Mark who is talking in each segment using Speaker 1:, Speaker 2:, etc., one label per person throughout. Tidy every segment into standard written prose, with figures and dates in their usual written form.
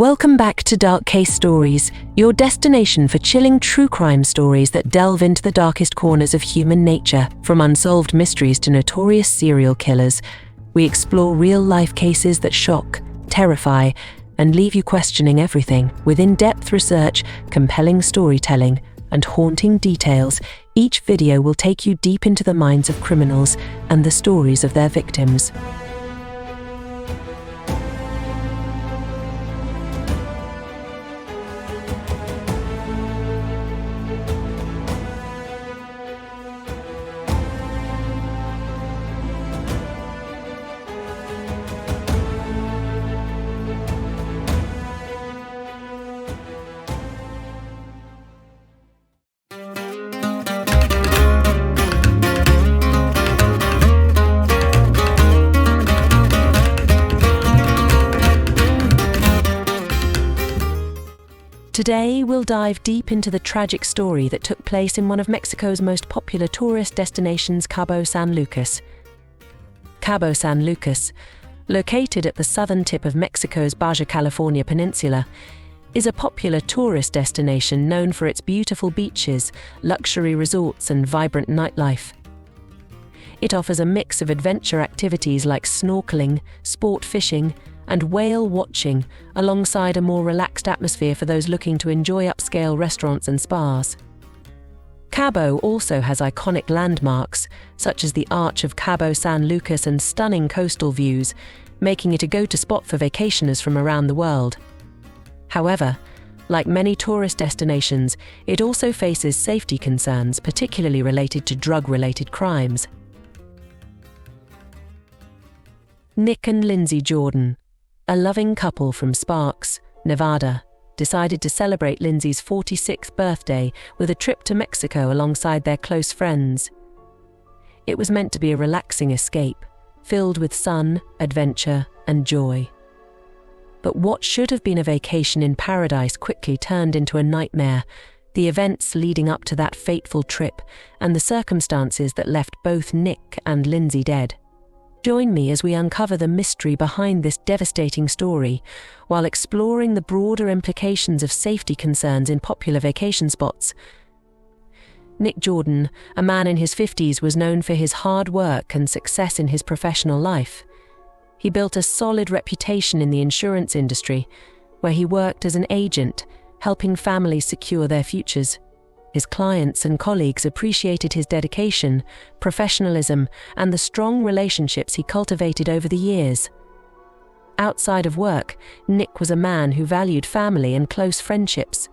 Speaker 1: Welcome back to Dark Case Stories, your destination for chilling true crime stories that delve into the darkest corners of human nature. From unsolved mysteries to notorious serial killers, we explore real-life cases that shock, terrify, and leave you questioning everything. With in-depth research, compelling storytelling, and haunting details, each video will take you deep into the minds of criminals and the stories of their victims. Today, we'll dive deep into the tragic story that took place in one of Mexico's most popular tourist destinations, Cabo San Lucas. Cabo San Lucas, located at the southern tip of Mexico's Baja California peninsula, is a popular tourist destination known for its beautiful beaches, luxury resorts, and vibrant nightlife. It offers a mix of adventure activities like snorkeling, sport fishing, and whale watching, alongside a more relaxed atmosphere for those looking to enjoy upscale restaurants and spas. Cabo also has iconic landmarks, such as the Arch of Cabo San Lucas and stunning coastal views, making it a go-to spot for vacationers from around the world. However, like many tourist destinations, it also faces safety concerns, particularly related to drug-related crimes. Nick and Lindsay Jordan, a loving couple from Sparks, Nevada, decided to celebrate Lindsay's 46th birthday with a trip to Mexico alongside their close friends. It was meant to be a relaxing escape, filled with sun, adventure, and joy. But what should have been a vacation in paradise quickly turned into a nightmare, the events leading up to that fateful trip and the circumstances that left both Nick and Lindsay dead. Join me as we uncover the mystery behind this devastating story, while exploring the broader implications of safety concerns in popular vacation spots. Nick Jordan, a man in his 50s, was known for his hard work and success in his professional life. He built a solid reputation in the insurance industry, where he worked as an agent, helping families secure their futures. His clients and colleagues appreciated his dedication, professionalism, and the strong relationships he cultivated over the years. Outside of work, Nick was a man who valued family and close friendships.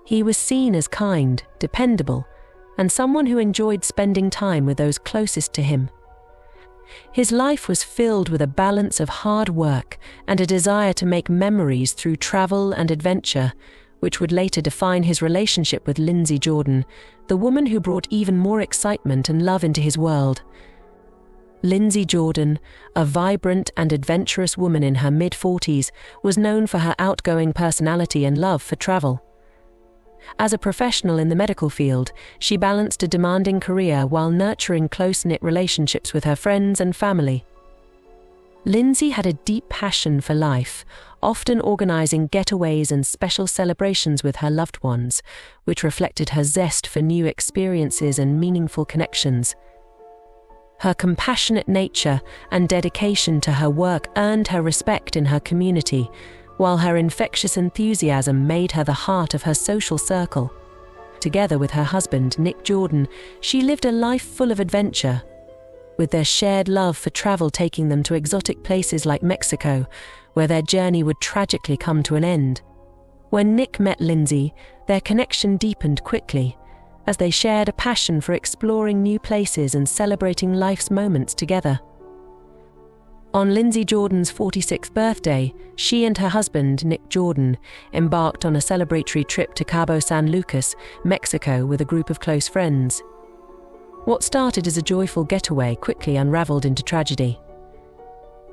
Speaker 1: He was seen as kind, dependable, and someone who enjoyed spending time with those closest to him. His life was filled with a balance of hard work and a desire to make memories through travel and adventure, which would later define his relationship with Lindsay Jordan, the woman who brought even more excitement and love into his world. Lindsay Jordan, a vibrant and adventurous woman in her mid-40s, was known for her outgoing personality and love for travel. As a professional in the medical field, she balanced a demanding career while nurturing close-knit relationships with her friends and family. Lindsay had a deep passion for life, often organizing getaways and special celebrations with her loved ones, which reflected her zest for new experiences and meaningful connections. Her compassionate nature and dedication to her work earned her respect in her community, while her infectious enthusiasm made her the heart of her social circle. Together with her husband, Nick Jordan, she lived a life full of adventure, with their shared love for travel taking them to exotic places like Mexico, where their journey would tragically come to an end. When Nick met Lindsay, their connection deepened quickly, as they shared a passion for exploring new places and celebrating life's moments together. On Lindsay Jordan's 46th birthday, she and her husband, Nick Jordan, embarked on a celebratory trip to Cabo San Lucas, Mexico, with a group of close friends. What started as a joyful getaway quickly unraveled into tragedy.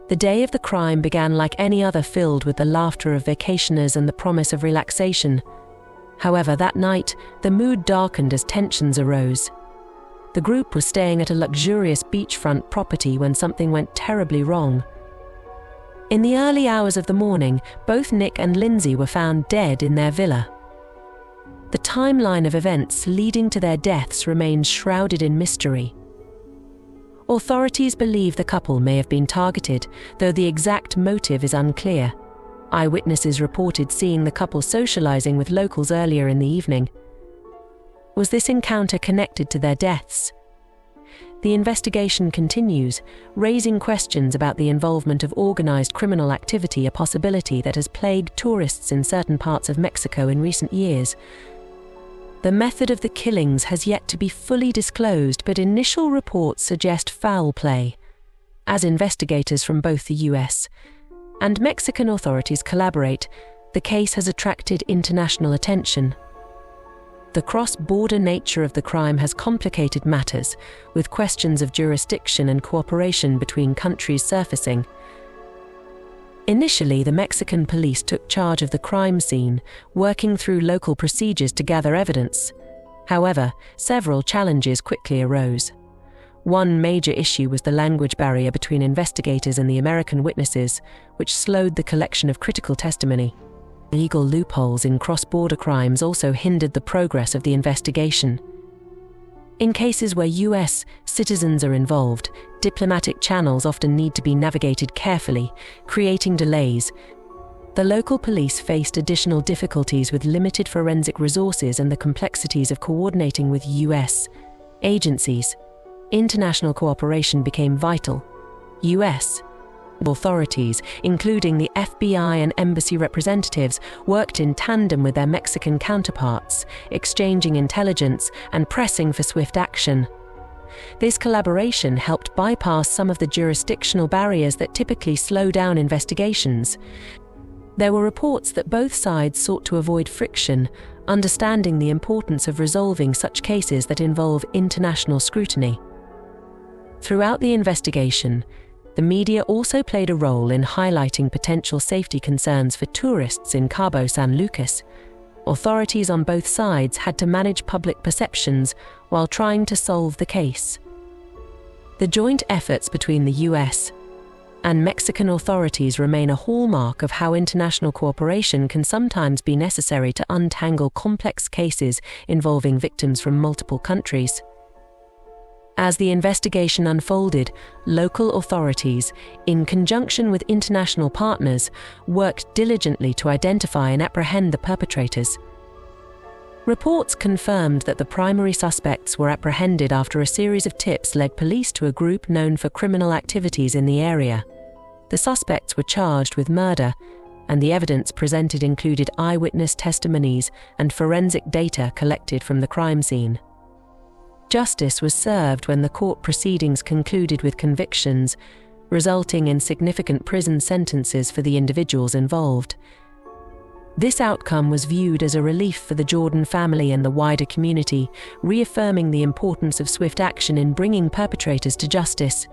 Speaker 1: The day of the crime began like any other, filled with the laughter of vacationers and the promise of relaxation. However, that night, the mood darkened as tensions arose. The group was staying at a luxurious beachfront property when something went terribly wrong. In the early hours of the morning, both Nick and Lindsay were found dead in their villa. The timeline of events leading to their deaths remains shrouded in mystery. Authorities believe the couple may have been targeted, though the exact motive is unclear. Eyewitnesses reported seeing the couple socializing with locals earlier in the evening. Was this encounter connected to their deaths? The investigation continues, raising questions about the involvement of organized criminal activity, a possibility that has plagued tourists in certain parts of Mexico in recent years. The method of the killings has yet to be fully disclosed, but initial reports suggest foul play. As investigators from both the US and Mexican authorities collaborate, the case has attracted international attention. The cross-border nature of the crime has complicated matters, with questions of jurisdiction and cooperation between countries surfacing. Initially, the Mexican police took charge of the crime scene, working through local procedures to gather evidence. However, several challenges quickly arose. One major issue was the language barrier between investigators and the American witnesses, which slowed the collection of critical testimony. Legal loopholes in cross-border crimes also hindered the progress of the investigation. In cases where US citizens are involved, diplomatic channels often need to be navigated carefully, creating delays. The local police faced additional difficulties with limited forensic resources and the complexities of coordinating with US agencies. International cooperation became vital. US authorities, including the FBI and embassy representatives, worked in tandem with their Mexican counterparts, exchanging intelligence and pressing for swift action. This collaboration helped bypass some of the jurisdictional barriers that typically slow down investigations. There were reports that both sides sought to avoid friction, understanding the importance of resolving such cases that involve international scrutiny. Throughout the investigation, the media also played a role in highlighting potential safety concerns for tourists in Cabo San Lucas. Authorities on both sides had to manage public perceptions while trying to solve the case. The joint efforts between the US and Mexican authorities remain a hallmark of how international cooperation can sometimes be necessary to untangle complex cases involving victims from multiple countries. As the investigation unfolded, local authorities, in conjunction with international partners, worked diligently to identify and apprehend the perpetrators. Reports confirmed that the primary suspects were apprehended after a series of tips led police to a group known for criminal activities in the area. The suspects were charged with murder, and the evidence presented included eyewitness testimonies and forensic data collected from the crime scene. Justice was served when the court proceedings concluded with convictions, resulting in significant prison sentences for the individuals involved. This outcome was viewed as a relief for the Jordan family and the wider community, reaffirming the importance of swift action in bringing perpetrators to justice.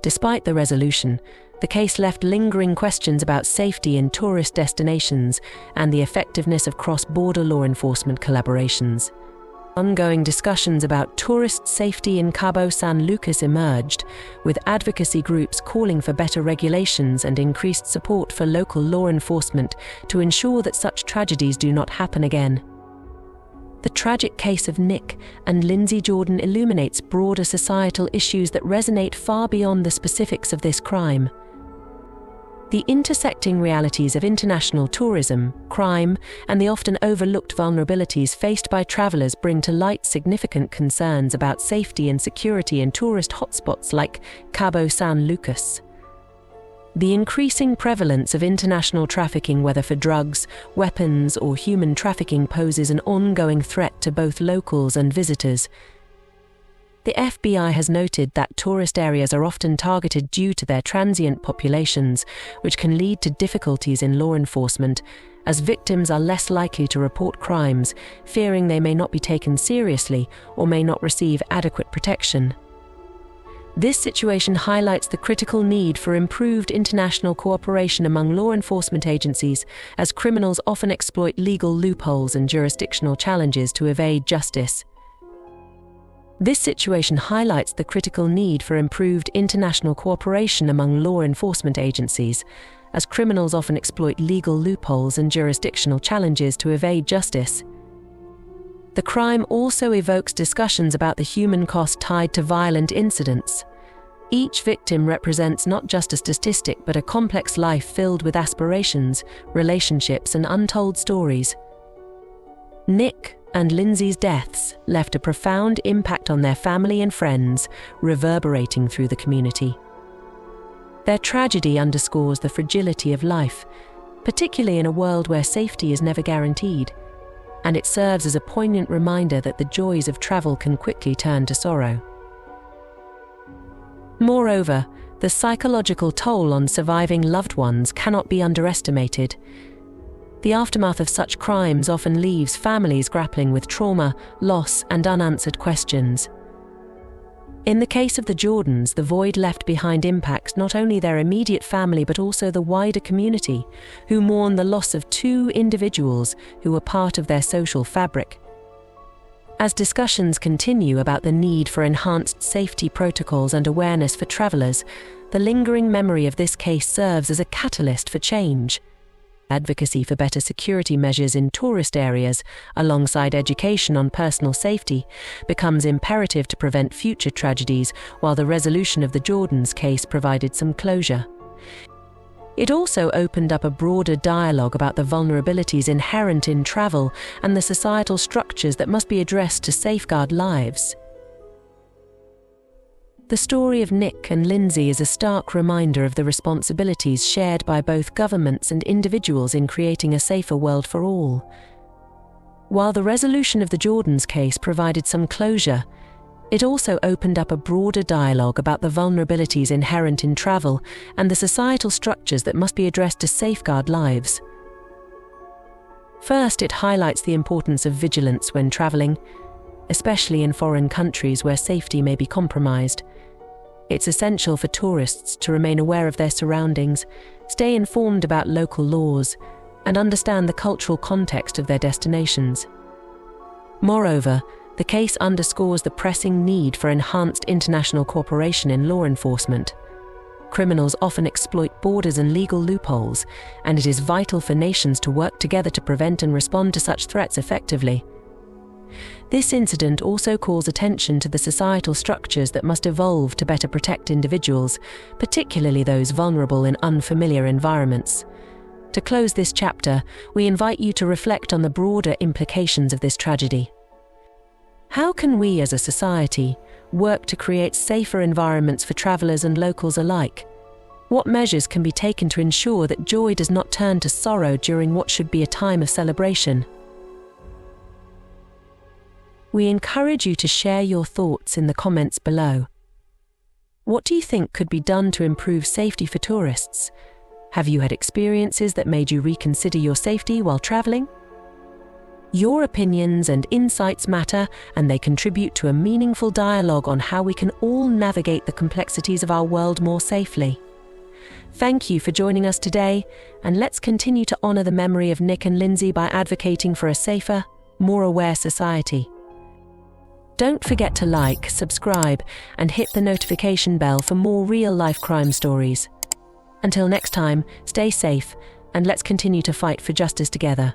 Speaker 1: Despite the resolution, the case left lingering questions about safety in tourist destinations and the effectiveness of cross-border law enforcement collaborations. Ongoing discussions about tourist safety in Cabo San Lucas emerged, with advocacy groups calling for better regulations and increased support for local law enforcement to ensure that such tragedies do not happen again. The tragic case of Nick and Lindsay Jordan illuminates broader societal issues that resonate far beyond the specifics of this crime. The intersecting realities of international tourism, crime, and the often overlooked vulnerabilities faced by travelers bring to light significant concerns about safety and security in tourist hotspots like Cabo San Lucas. The increasing prevalence of international trafficking, whether for drugs, weapons, or human trafficking, poses an ongoing threat to both locals and visitors. The FBI has noted that tourist areas are often targeted due to their transient populations, which can lead to difficulties in law enforcement, as victims are less likely to report crimes, fearing they may not be taken seriously or may not receive adequate protection. This situation highlights the critical need for improved international cooperation among law enforcement agencies, as criminals often exploit legal loopholes and jurisdictional challenges to evade justice. This situation highlights the critical need for improved international cooperation among law enforcement agencies, as criminals often exploit legal loopholes and jurisdictional challenges to evade justice. The crime also evokes discussions about the human cost tied to violent incidents. Each victim represents not just a statistic but a complex life filled with aspirations, relationships, and untold stories. Nick and Lindsay's deaths left a profound impact on their family and friends, reverberating through the community. Their tragedy underscores the fragility of life, particularly in a world where safety is never guaranteed, and it serves as a poignant reminder that the joys of travel can quickly turn to sorrow. Moreover, the psychological toll on surviving loved ones cannot be underestimated. The aftermath of such crimes often leaves families grappling with trauma, loss, and unanswered questions. In the case of the Jordans, the void left behind impacts not only their immediate family but also the wider community, who mourn the loss of two individuals who were part of their social fabric. As discussions continue about the need for enhanced safety protocols and awareness for travelers, the lingering memory of this case serves as a catalyst for change. Advocacy for better security measures in tourist areas, alongside education on personal safety, becomes imperative to prevent future tragedies, while the resolution of the Jordans case provided some closure. It also opened up a broader dialogue about the vulnerabilities inherent in travel and the societal structures that must be addressed to safeguard lives. The story of Nick and Lindsay is a stark reminder of the responsibilities shared by both governments and individuals in creating a safer world for all. While the resolution of the Jordans case provided some closure, it also opened up a broader dialogue about the vulnerabilities inherent in travel and the societal structures that must be addressed to safeguard lives. First, it highlights the importance of vigilance when traveling, especially in foreign countries where safety may be compromised. It's essential for tourists to remain aware of their surroundings, stay informed about local laws, and understand the cultural context of their destinations. Moreover, the case underscores the pressing need for enhanced international cooperation in law enforcement. Criminals often exploit borders and legal loopholes, and it is vital for nations to work together to prevent and respond to such threats effectively. This incident also calls attention to the societal structures that must evolve to better protect individuals, particularly those vulnerable in unfamiliar environments. To close this chapter, we invite you to reflect on the broader implications of this tragedy. How can we as a society work to create safer environments for travelers and locals alike? What measures can be taken to ensure that joy does not turn to sorrow during what should be a time of celebration? We encourage you to share your thoughts in the comments below. What do you think could be done to improve safety for tourists? Have you had experiences that made you reconsider your safety while traveling? Your opinions and insights matter, and they contribute to a meaningful dialogue on how we can all navigate the complexities of our world more safely. Thank you for joining us today, and let's continue to honor the memory of Nick and Lindsay by advocating for a safer, more aware society. Don't forget to like, subscribe, and hit the notification bell for more real-life crime stories. Until next time, stay safe, and let's continue to fight for justice together.